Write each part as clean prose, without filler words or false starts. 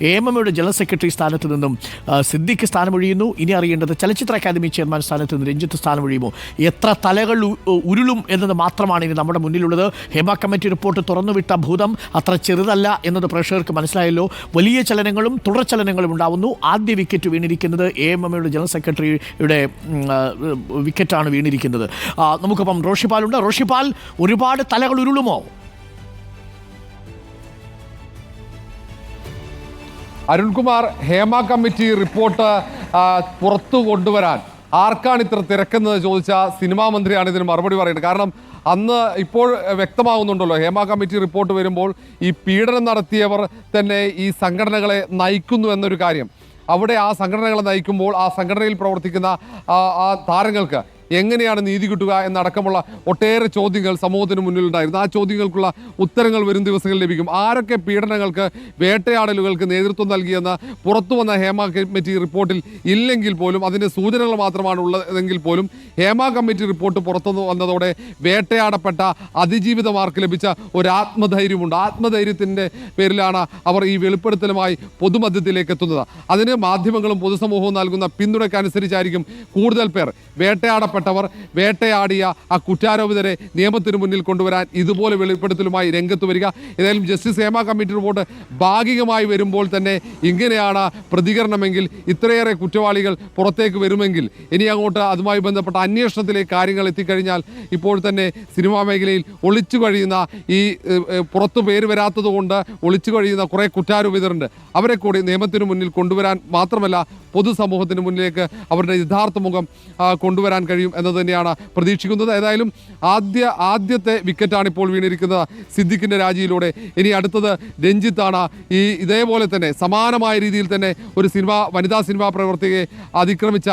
AMMയുടെ general secretary സ്ഥാനത്ത് നിന്നും സിദ്ദിഖ് സ്ഥാനമൊഴിയുന്നു. ഇനി അറിയേണ്ടത് ചലച്ചിത്ര അക്കാദമി ചെയർമാൻ സ്ഥാനത്ത് നിന്ന് രഞ്ജിത്ത് സ്ഥാനമൊഴിയുമോ? എത്ര തലകൾ ഉരുളും എന്നത് മാത്രമാണ് ഇനി നമ്മുടെ മുന്നിലുള്ളത്. ഹേമ കമ്മിറ്റി റിപ്പോർട്ട് തുറന്നുവിട്ട ഭൂതം അത്ര ചെറുതല്ല എന്നത് പ്രേക്ഷകർക്ക് മനസ്സിലായല്ലോ. വലിയ ചലനങ്ങളും തുടർ ചലനങ്ങളും ഉണ്ടാവുന്നു. ആദ്യ വിക്കറ്റ് വീണിരിക്കുന്നത് AMMയുടെ ജനറൽ സെക്രട്ടറിയുടെ വിക്കറ്റാണ് വീണിരിക്കുന്നത്. നമുക്കിപ്പം റോഷിപാലുണ്ട്. റോഷിപാൽ, ഒരുപാട് തലകൾ ഉരുളുമോ? അരുൺകുമാർ, ഹേമ കമ്മിറ്റി റിപ്പോർട്ട് പുറത്തു കൊണ്ടുവരാൻ ആർക്കാണ് ഇത്ര തിരക്കുന്നത് ചോദിച്ച സിനിമാ മന്ത്രിയാണ് ഇതിന് മറുപടി പറയുന്നത്. കാരണം അന്ന് ഇപ്പോൾ വ്യക്തമാകുന്നുണ്ടല്ലോ, ഹേമ കമ്മിറ്റി റിപ്പോർട്ട് വരുമ്പോൾ ഈ പീഡനം നടത്തിയവർ തന്നെ ഈ സംഘടനകളെ നയിക്കുന്നു എന്നൊരു കാര്യം. അവിടെ ആ സംഘടനകളെ നയിക്കുമ്പോൾ ആ സംഘടനയിൽ പ്രവർത്തിക്കുന്ന ആ താരങ്ങൾക്ക് എങ്ങനെയാണ് നീതി കിട്ടുക എന്നടക്കമുള്ള ഒട്ടേറെ ചോദ്യങ്ങൾ സമൂഹത്തിന് മുന്നിലുണ്ടായിരുന്നു. ആ ചോദ്യങ്ങൾക്കുള്ള ഉത്തരങ്ങൾ വരും ദിവസങ്ങളിൽ ലഭിക്കും. ആരൊക്കെ പീഡനങ്ങൾക്ക്, വേട്ടയാടലുകൾക്ക് നേതൃത്വം നൽകിയെന്ന് പുറത്തു വന്ന ഹേമ കമ്മിറ്റി റിപ്പോർട്ടിൽ ഇല്ലെങ്കിൽ പോലും, അതിൻ്റെ സൂചനകൾ മാത്രമാണ് ഉള്ളതെങ്കിൽ പോലും, ഹേമ കമ്മിറ്റി റിപ്പോർട്ട് പുറത്തു വന്നതോടെ വേട്ടയാടപ്പെട്ട അതിജീവിതമാർക്ക് ലഭിച്ച ഒരു ആത്മധൈര്യമുണ്ട്. ആത്മധൈര്യത്തിൻ്റെ പേരിലാണ് അവർ ഈ വെളിപ്പെടുത്തലുമായി പൊതുമധ്യത്തിലേക്ക് എത്തുന്നത്. അതിന് മാധ്യമങ്ങളും പൊതുസമൂഹവും നൽകുന്ന പിന്തുണയ്ക്കനുസരിച്ചായിരിക്കും കൂടുതൽ പേർ വേട്ടയാടിയ ആ കുറ്റാരോപിതരെ നിയമത്തിന് മുന്നിൽ കൊണ്ടുവരാൻ ഇതുപോലെ വെളിപ്പെടുത്തലുമായി രംഗത്ത് വരിക. ഏതായാലും ജസ്റ്റിസ് ഹേമ കമ്മിറ്റി റിപ്പോർട്ട് ഭാഗികമായി വരുമ്പോൾ തന്നെ ഇങ്ങനെയാണ് പ്രതികരണമെങ്കിൽ, ഇത്രയേറെ കുറ്റവാളികൾ പുറത്തേക്ക് വരുമെങ്കിൽ, ഇനി അങ്ങോട്ട് അതുമായി ബന്ധപ്പെട്ട അന്വേഷണത്തിലേക്ക് കാര്യങ്ങൾ എത്തിക്കഴിഞ്ഞാൽ ഇപ്പോൾ തന്നെ സിനിമാ മേഖലയിൽ ഒളിച്ചു കഴിയുന്ന ഈ പുറത്തു പേര് വരാത്തത് കൊണ്ട് ഒളിച്ചു കഴിയുന്ന കുറേ കുറ്റാരോപിതരുണ്ട്. അവരെ കൂടി നിയമത്തിന് മുന്നിൽ കൊണ്ടുവരാൻ മാത്രമല്ല പൊതുസമൂഹത്തിന് മുന്നിലേക്ക് അവരുടെ യഥാർത്ഥ മുഖം കൊണ്ടുവരാൻ കഴിയും എന്നത് തന്നെയാണ് പ്രതീക്ഷിക്കുന്നത്. ഏതായാലും ആദ്യത്തെ വിക്കറ്റാണ് ഇപ്പോൾ വീണിരിക്കുന്നത് സിദ്ദിഖിൻ്റെ രാജിയിലൂടെ. ഇനി അടുത്തത് രഞ്ജിത്താണ്. ഇതേപോലെ തന്നെ സമാനമായ രീതിയിൽ തന്നെ ഒരു വനിതാ സിനിമാ പ്രവർത്തകയെ അതിക്രമിച്ച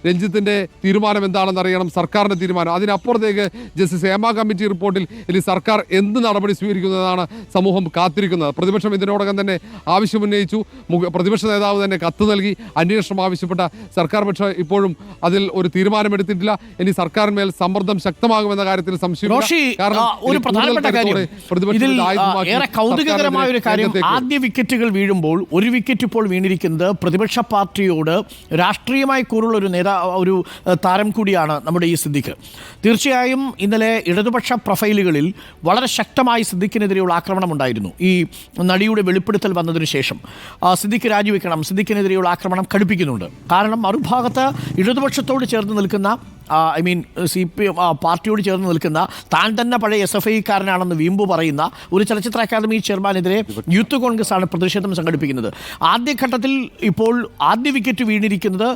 രഞ്ജിത്തിൻ്റെ തീരുമാനം എന്താണെന്ന് അറിയണം, സർക്കാരിൻ്റെ തീരുമാനം. അതിനപ്പുറത്തേക്ക് ജസ്റ്റിസ് ഹേമ കമ്മിറ്റി റിപ്പോർട്ടിൽ ഇനി സർക്കാർ എന്ത് നടപടി സ്വീകരിക്കുന്നതാണ് സമൂഹം കാത്തിരിക്കുന്നത്. പ്രതിപക്ഷം ഇതിനോടകം തന്നെ ആവശ്യമുന്നയിച്ചു. പ്രതിപക്ഷ നേതാവ് തന്നെ കത്ത് നൽകി അന്വേഷണം ആവശ്യപ്പെട്ട സർക്കാർ പക്ഷേ ഇപ്പോഴും അതിൽ ഒരു തീരുമാനമെടുത്തിട്ടില്ല. ഇനി സർക്കാരിന്മേൽ സമ്മർദ്ദം ശക്തമാകുമെന്ന കാര്യത്തിൽ സംശയമില്ല. ഒരു പ്രധാനപ്പെട്ട കാര്യം, ഏറെ കൗതുകകരമായ ഒരു കാര്യം, ആദ്യ വിക്കറ്റുകൾ വീഴുമ്പോൾ ഒരു വിക്കറ്റ് ഇപ്പോൾ വീണിരിക്കുന്നത് പ്രതിപക്ഷ പാർട്ടിയോട് രാഷ്ട്രീയമായി കൂറുള്ള ഒരു താരം കൂടിയാണ് നമ്മുടെ ഈ സിദ്ദിഖ്. തീർച്ചയായും ഇന്നലെ ഇടതുപക്ഷ പ്രൊഫൈലുകളിൽ വളരെ ശക്തമായി സിദ്ദിഖിനെതിരെയുള്ള ആക്രമണം ഉണ്ടായിരുന്നു. ഈ നടിയുടെ വെളിപ്പെടുത്തൽ വന്നതിന് ശേഷം സിദ്ദിഖ് രാജിവെക്കണം, സിദ്ദിഖിനെതിരെയുള്ള ആക്രമണം കടുപ്പിക്കുന്നുണ്ട്. കാരണം മറുഭാഗത്ത് ഇടതുപക്ഷത്തോട് ചേർന്ന് നിൽക്കുന്ന CPM പാർട്ടിയോട് ചേർന്ന് നിൽക്കുന്ന, താൻ തന്നെ പഴയ SFI-കാരനാണെന്ന് വീമ്പ് പറയുന്ന ഒരു ചലച്ചിത്ര അക്കാദമി ചെയർമാനെതിരെ യൂത്ത് കോൺഗ്രസ് ആണ് പ്രതിഷേധം സംഘടിപ്പിക്കുന്നത്. ആദ്യഘട്ടത്തിൽ ഇപ്പോൾ ആദ്യ വിക്കറ്റ് വീണിരിക്കുന്നത്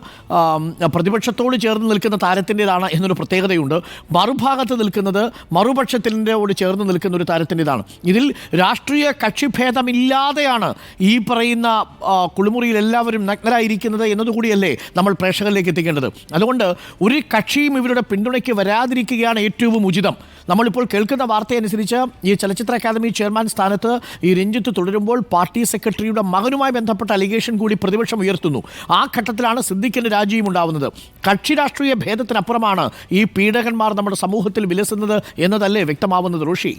പ്രതിപക്ഷത്തോട് ചേർന്ന് നിൽക്കുന്ന താരത്തിൻ്റെതാണ് എന്നൊരു പ്രത്യേകതയുണ്ട്. മറുഭാഗത്ത് നിൽക്കുന്നത് മറുപക്ഷത്തിനോട് ചേർന്ന് നിൽക്കുന്ന ഒരു താരത്തിൻ്റെതാണ്. ഇതിൽ രാഷ്ട്രീയ കക്ഷിഭേദമില്ലാതെയാണ് ഈ പറയുന്ന കുളിമുറിയിൽ എല്ലാവരും നഗ്നരായിരിക്കുന്നത് എന്നതുകൂടിയല്ലേ നമ്മൾ പ്രേക്ഷകരിലേക്ക് എത്തിക്കേണ്ടത്. അതുകൊണ്ട് ഒരു കക്ഷിയും ഇവരുടെ പിന്തുണയ്ക്ക് വരാതിരിക്കുകയാണ് ഏറ്റവും ഉചിതം. നമ്മളിപ്പോൾ കേൾക്കുന്ന വാർത്തയനുസരിച്ച് ഈ ചലച്ചിത്ര അക്കാദമി ചെയർമാൻ സ്ഥാനത്ത് ഈ രഞ്ജിത്ത് തുടരുമ്പോൾ പാർട്ടി സെക്രട്ടറിയുടെ മകനുമായി ബന്ധപ്പെട്ട അലിഗേഷൻ കൂടി പ്രതിപക്ഷം ഉയർത്തുന്നു. ആ ഘട്ടത്തിലാണ് സിദ്ദിഖിന് രാജിയും ഉണ്ടാവുന്നത്. കക്ഷി രാഷ്ട്രീയ ഭേദത്തിനപ്പുറമാണ് ഈ പീഡകന്മാർ നമ്മുടെ സമൂഹത്തിൽ വിലസുന്നത് എന്നതല്ലേ വ്യക്തമാവുന്നത് ഋഷി?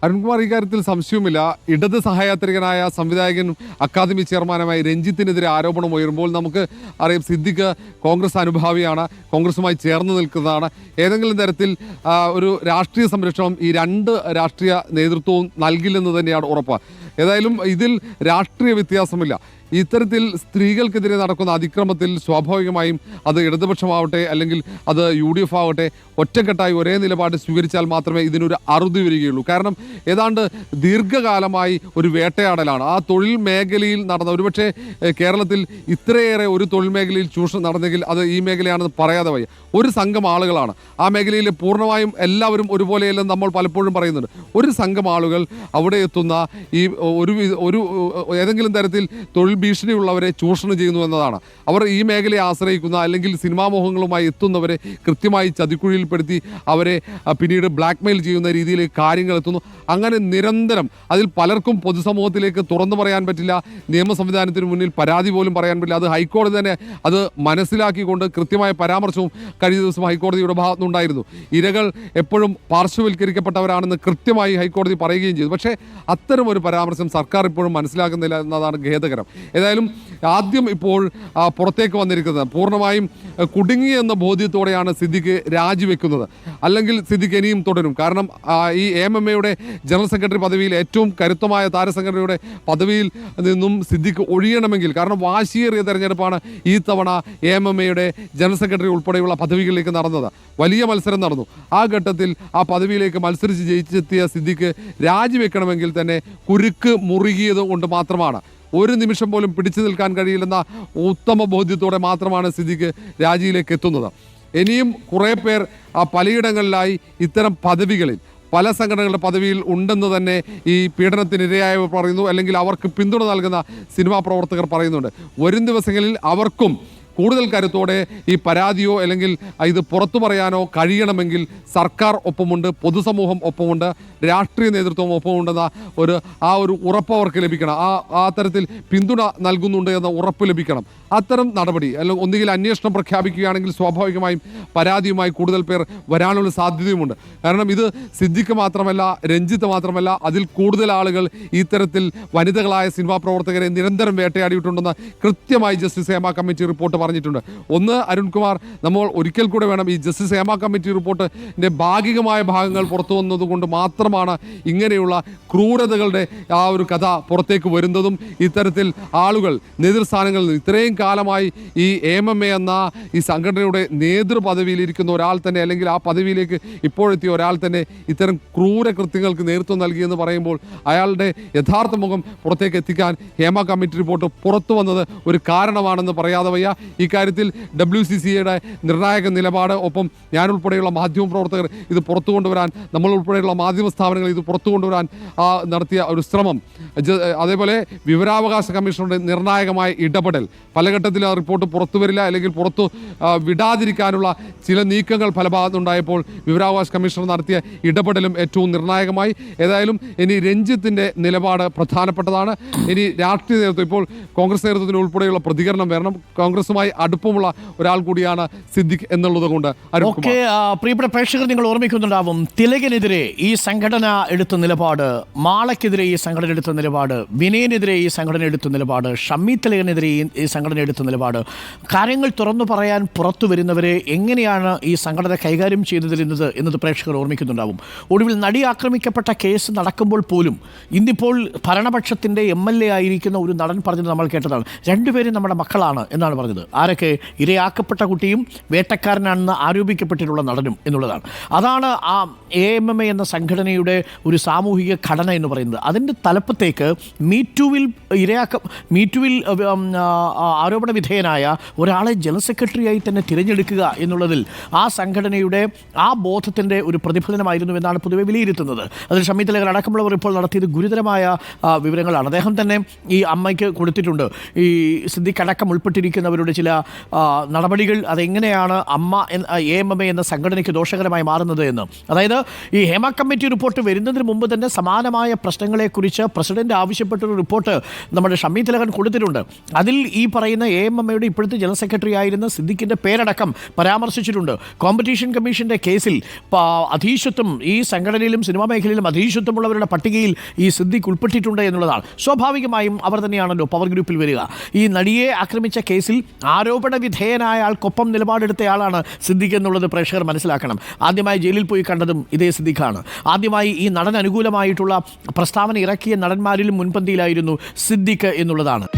അരുൺകുമാർ, ഇക്കാര്യത്തിൽ സംശയവുമില്ല. ഇടത് സഹയാത്രികനായ സംവിധായകൻ അക്കാദമി ചെയർമാനുമായി രഞ്ജിത്തിനെതിരെ ആരോപണം ഉയരുമ്പോൾ നമുക്ക് അറിയാം, സിദ്ദിഖ് കോൺഗ്രസ് അനുഭാവിയാണ്, കോൺഗ്രസുമായി ചേർന്ന് നിൽക്കുന്നതാണ്. ഏതെങ്കിലും തരത്തിൽ ഒരു രാഷ്ട്രീയ സംരക്ഷണം ഈ രണ്ട് രാഷ്ട്രീയ നേതൃത്വവും നൽകില്ലെന്ന് തന്നെയാണ് ഉറപ്പ്. ഏതായാലും ഇതിൽ രാഷ്ട്രീയ വ്യത്യാസമില്ല. ഇത്തരത്തിൽ സ്ത്രീകൾക്കെതിരെ നടക്കുന്ന അതിക്രമത്തിൽ സ്വാഭാവികമായും അത് ഇടതുപക്ഷമാവട്ടെ അല്ലെങ്കിൽ അത് UDF ആവട്ടെ ഒറ്റക്കെട്ടായി ഒരേ നിലപാട് സ്വീകരിച്ചാൽ മാത്രമേ ഇതിനൊരു അറുതി വരികയുള്ളൂ. കാരണം ഏതാണ്ട് ദീർഘകാലമായി ഒരു വേട്ടയാടലാണ് ആ തൊഴിൽ മേഖലയിൽ നടന്ന. ഒരുപക്ഷെ കേരളത്തിൽ ഇത്രയേറെ ഒരു തൊഴിൽ മേഖലയിൽ ചൂഷണം നടന്നെങ്കിൽ അത് ഈ മേഖലയാണെന്ന് പറയാതെ വയ്യ. ഒരു സംഘം ആളുകളാണ് ആ മേഖലയിൽ പൂർണ്ണമായും എല്ലാവരും ഒരുപോലെയല്ലെന്ന് നമ്മൾ പലപ്പോഴും പറയുന്നുണ്ട്. ഒരു സംഘം ആളുകൾ അവിടെ എത്തുന്ന ഈ ഒരു ഏതെങ്കിലും തരത്തിൽ തൊഴിൽ ഭീഷണിയുള്ളവരെ ചൂഷണം ചെയ്യുന്നു എന്നതാണ്. അവർ ഈ മേഖലയെ ആശ്രയിക്കുന്ന അല്ലെങ്കിൽ സിനിമാ മോഹങ്ങളുമായി എത്തുന്നവരെ കൃത്യമായി ചതിക്കുഴിയിൽപ്പെടുത്തി അവരെ പിന്നീട് ബ്ലാക്ക്മെയിൽ ചെയ്യുന്ന രീതിയിലേക്ക് കാര്യങ്ങൾ എത്തുന്നു. അങ്ങനെ നിരന്തരം അതിൽ പലർക്കും പൊതുസമൂഹത്തിലേക്ക് തുറന്നു പറയാൻ പറ്റില്ല, നിയമ സംവിധാനത്തിന് മുന്നിൽ പരാതി പോലും പറയാൻ പറ്റില്ല. അത് ഹൈക്കോടതി തന്നെ അത് മനസ്സിലാക്കിക്കൊണ്ട് കൃത്യമായ പരാമർശവും കഴിഞ്ഞ ദിവസം ഹൈക്കോടതിയുടെ ഭാഗത്തുനിന്നുണ്ടായിരുന്നു. ഇരകൾ എപ്പോഴും പാർശ്വവൽക്കരിക്കപ്പെട്ടവരാണെന്ന് കൃത്യമായി ഹൈക്കോടതി പറയുകയും ചെയ്തു. പക്ഷേ അത്തരം ഒരു പരാമർശം സർക്കാർ ഇപ്പോഴും മനസ്സിലാക്കുന്നില്ല എന്നതാണ് ഖേദകരം. ഏതായാലും ആദ്യം ഇപ്പോൾ പുറത്തേക്ക് വന്നിരിക്കുന്നത് പൂർണ്ണമായും കുടുങ്ങിയെന്ന ബോധ്യത്തോടെയാണ് സിദ്ദിഖ് രാജിവെക്കുന്നത്. അല്ലെങ്കിൽ സിദ്ദിഖ് ഇനിയും തുടരും. കാരണം ഈ AMMയുടെ ജനറൽ സെക്രട്ടറി പദവിയിൽ ഏറ്റവും കരുത്തമായ താരസംഘടനയുടെ പദവിയിൽ നിന്നും സിദ്ദിഖ് ഒഴിയണമെങ്കിൽ, കാരണം വാശിയേറിയ തെരഞ്ഞെടുപ്പാണ് ഈ തവണ AMMയുടെ ജനറൽ സെക്രട്ടറി ഉൾപ്പെടെയുള്ള പദവികളിലേക്ക് നടന്നത്. വലിയ മത്സരം നടന്നു. ആ ഘട്ടത്തിൽ ആ പദവിയിലേക്ക് മത്സരിച്ച് ജയിച്ചെത്തിയ സിദ്ദിഖ് രാജിവെക്കണമെങ്കിൽ തന്നെ കുരുക്ക് മുറുകിയത് കൊണ്ട് മാത്രമാണ്. ഒരു നിമിഷം പോലും പിടിച്ചു നിൽക്കാൻ കഴിയില്ലെന്ന ഉത്തമ ബോധ്യത്തോടെ മാത്രമാണ് സിദ്ദിഖ് രാജിയിലേക്ക് എത്തുന്നത്. ഇനിയും കുറേ പേർ പലയിടങ്ങളിലായി ഇത്തരം പദവികളിൽ പല സംഘടനകളുടെ പദവിയിൽ ഉണ്ടെന്ന് തന്നെ ഈ പീഡനത്തിനിരയായവർ പറയുന്നു, അല്ലെങ്കിൽ അവർക്ക് പിന്തുണ നൽകുന്ന സിനിമാ പ്രവർത്തകർ പറയുന്നുണ്ട്. വരും ദിവസങ്ങളിൽ അവർക്കും കൂടുതൽ കരുത്തോടെ ഈ പരാതിയോ അല്ലെങ്കിൽ ഇത് പുറത്തു പറയാനോ കഴിയണമെങ്കിൽ സർക്കാർ ഒപ്പമുണ്ട്, പൊതുസമൂഹം ഒപ്പമുണ്ട്, രാഷ്ട്രീയ നേതൃത്വം ഒപ്പമുണ്ടെന്ന ഒരു ഉറപ്പ് അവർക്ക് ലഭിക്കണം. ആ തരത്തിൽ പിന്തുണ നൽകുന്നുണ്ട് എന്ന ഉറപ്പ് ലഭിക്കണം. അത്തരം നടപടി അല്ലെങ്കിൽ ഒന്നുകിൽ അന്വേഷണം പ്രഖ്യാപിക്കുകയാണെങ്കിൽ സ്വാഭാവികമായും പരാതിയുമായി കൂടുതൽ പേർ വരാനുള്ള സാധ്യതയുമുണ്ട്. കാരണം ഇത് സിദ്ദിഖ് മാത്രമല്ല, രഞ്ജിത്ത് മാത്രമല്ല, അതിൽ കൂടുതൽ ആളുകൾ ഇത്തരത്തിൽ വനിതകളായ സിനിമാ പ്രവർത്തകരെ നിരന്തരം വേട്ടയാടിയിട്ടുണ്ടെന്ന് കൃത്യമായി ജസ്റ്റിസ് ഹേമ കമ്മിറ്റി റിപ്പോർട്ട് പറഞ്ഞിട്ടുണ്ട്. ഒന്ന്, അരുൺകുമാർ, നമ്മൾ ഒരിക്കൽ കൂടെ വേണം ഈ ജസ്റ്റിസ് ഹേമ കമ്മിറ്റി റിപ്പോർട്ടിൻ്റെ ഭാഗികമായ ഭാഗങ്ങൾ പുറത്തു വന്നതുകൊണ്ട് മാത്രമാണ് ഇങ്ങനെയുള്ള ക്രൂരതകളുടെ ആ ഒരു കഥ പുറത്തേക്ക് വരുന്നതും ഇത്തരത്തിൽ ആളുകൾ നേതൃസ്ഥാനങ്ങളിൽ ഇത്രയും കാലമായി ഈ AMMA എന്ന ഈ സംഘടനയുടെ നേതൃപദവിയിലിരിക്കുന്ന ഒരാൾ തന്നെ, അല്ലെങ്കിൽ ആ പദവിയിലേക്ക് ഇപ്പോഴെത്തിയ ഒരാൾ തന്നെ ഇത്തരം ക്രൂര കൃത്യങ്ങൾക്ക് നേതൃത്വം നൽകിയെന്ന് പറയുമ്പോൾ അയാളുടെ യഥാർത്ഥ മുഖം പുറത്തേക്ക് എത്തിക്കാൻ ഹേമ കമ്മിറ്റി റിപ്പോർട്ട് പുറത്തു വന്നത് ഒരു കാരണമാണെന്ന് പറയാതെ വയ്യ. ഇക്കാര്യത്തിൽ WCCയുടെ നിർണായക നിലപാട്, ഒപ്പം ഞാനുൾപ്പെടെയുള്ള മാധ്യമപ്രവർത്തകർ ഇത് പുറത്തു കൊണ്ടുവരാൻ, നമ്മൾ ഉൾപ്പെടെയുള്ള മാധ്യമ സ്ഥാപനങ്ങൾ ഇത് പുറത്തു കൊണ്ടുവരാൻ നടത്തിയ ഒരു ശ്രമം, അതേപോലെ വിവരാവകാശ കമ്മീഷനുടെ നിർണായകമായ ഇടപെടൽ, പല ഘട്ടത്തിൽ ആ റിപ്പോർട്ട് പുറത്തു വരില്ല അല്ലെങ്കിൽ പുറത്തു വിടാതിരിക്കാനുള്ള ചില നീക്കങ്ങൾ പല ഭാഗത്തുണ്ടായപ്പോൾ വിവരാവകാശ കമ്മീഷണർ നടത്തിയ ഇടപെടലും ഏറ്റവും നിർണായകമായി. ഏതായാലും ഇനി രഞ്ജിത്തിൻ്റെ നിലപാട് പ്രധാനപ്പെട്ടതാണ്. ഇനി രാഷ്ട്രീയ നേതൃത്വം, ഇപ്പോൾ കോൺഗ്രസ് നേതൃത്വത്തിന് ഉൾപ്പെടെയുള്ള പ്രതികരണം വരണം. കോൺഗ്രസുമായി അടുപ്പമുള്ള ഒരാൾ കൂടിയാണ് സിദ്ദിഖ് എന്നുള്ളത് കൊണ്ട്. പ്രിയപ്പെട്ട പ്രേക്ഷകർ, നിങ്ങൾ ഓർമ്മിക്കുന്നുണ്ടാവും, തിലകനെതിരെ ഈ സംഘടന എടുത്ത നിലപാട്, മാളയ്ക്കെതിരെ ഈ സംഘടന എടുത്ത നിലപാട്, വിനയനെതിരെ ഈ സംഘടന എടുത്ത നിലപാട്, ഷമ്മി തിലകനെതിരെ ഈ സംഘടന എടുത്ത നിലപാട്, കാര്യങ്ങൾ തുറന്നു പറയാൻ പുറത്തു വരുന്നവരെ എങ്ങനെയാണ് ഈ സംഘടന കൈകാര്യം ചെയ്തിരുന്നത് എന്നത് പ്രേക്ഷകർ ഓർമ്മിക്കുന്നുണ്ടാവും. ഒടുവിൽ നടി ആക്രമിക്കപ്പെട്ട കേസ് നടക്കുമ്പോൾ പോലും ഇന്നിപ്പോൾ ഭരണപക്ഷത്തിൻ്റെ MLA ആയിരിക്കുന്ന ഒരു നടൻ പറഞ്ഞത് നമ്മൾ കേട്ടതാണ്. രണ്ടുപേരും നമ്മുടെ മക്കളാണ് എന്നാണ് പറഞ്ഞത്. ആരൊക്കെ? ഇരയാക്കപ്പെട്ട കുട്ടിയും വേട്ടക്കാരനാണെന്ന് ആരോപിക്കപ്പെട്ടിട്ടുള്ള നടനും എന്നുള്ളതാണ്. അതാണ് ആ AMMA എന്ന സംഘടനയുടെ ഒരു സാമൂഹിക ഘടന എന്ന് പറയുന്നത്. അതിൻ്റെ തലപ്പത്തേക്ക് മീറ്റുവിൽ ആരോപണ വിധേയനായ ഒരാളെ ജനറൽ സെക്രട്ടറിയായി തന്നെ തിരഞ്ഞെടുക്കുക എന്നുള്ളതിൽ ആ സംഘടനയുടെ ആ ബോധത്തിൻ്റെ ഒരു പ്രതിഫലനമായിരുന്നു എന്നാണ് പൊതുവെ വിലയിരുത്തുന്നത്. അതിൽ ഷമ്മി തിലകൻ അടക്കമുള്ളവർ ഇപ്പോൾ നടത്തിയത് ഗുരുതരമായ വിവരങ്ങളാണ്. അദ്ദേഹം തന്നെ ഈ അമ്മയ്ക്ക് കൊടുത്തിട്ടുണ്ട് ഈ സിദ്ദിഖ് അടക്കം ഉൾപ്പെട്ടിരിക്കുന്നവരുടെ ചില നടപടികൾ, അതെങ്ങനെയാണ് AMMA എന്ന സംഘടനയ്ക്ക് ദോഷകരമായി മാറുന്നത് എന്ന്. അതായത് ഈ ഹേമ കമ്മിറ്റി റിപ്പോർട്ട് വരുന്നതിന് മുമ്പ് തന്നെ സമാനമായ പ്രശ്നങ്ങളെക്കുറിച്ച് പ്രസിഡന്റ് ആവശ്യപ്പെട്ടൊരു റിപ്പോർട്ട് നമ്മുടെ ഷമ്മി തിലകൻ കൊടുത്തിട്ടുണ്ട്. അതിൽ ഈ പറയുന്ന AMMയുടെ ഇപ്പോഴത്തെ ജനറൽ സെക്രട്ടറി ആയിരുന്ന സിദ്ദിഖിൻ്റെ പേരടക്കം പരാമർശിച്ചിട്ടുണ്ട്. കോമ്പറ്റീഷൻ കമ്മീഷൻ്റെ കേസിൽ അധീശത്വം, ഈ സംഘടനയിലും സിനിമാ മേഖലയിലും അധീശത്വമുള്ളവരുടെ പട്ടികയിൽ ഈ സിദ്ദിഖ് ഉൾപ്പെട്ടിട്ടുണ്ട് എന്നുള്ളതാണ്. സ്വാഭാവികമായും അവർ തന്നെയാണല്ലോ പവർ ഗ്രൂപ്പിൽ വരിക. ഈ നടിയെ ആക്രമിച്ച കേസിൽ ആരോപണ വിധേയനായ ആൾക്കൊപ്പം നിലപാടെടുത്തയാളാണ് സിദ്ദിഖ് എന്നുള്ളത് പ്രേക്ഷകർ മനസ്സിലാക്കണം. ആദ്യമായി ജയിലിൽ പോയി കണ്ടതും ഇതേ സിദ്ദിഖാണ്. ആദ്യമായി ഈ നടൻ അനുകൂലമായിട്ടുള്ള പ്രസ്താവന ഇറക്കിയ നടന്മാരിലും മുൻപന്തിയിലായിരുന്നു സിദ്ദിഖ് എന്നുള്ളതാണ്.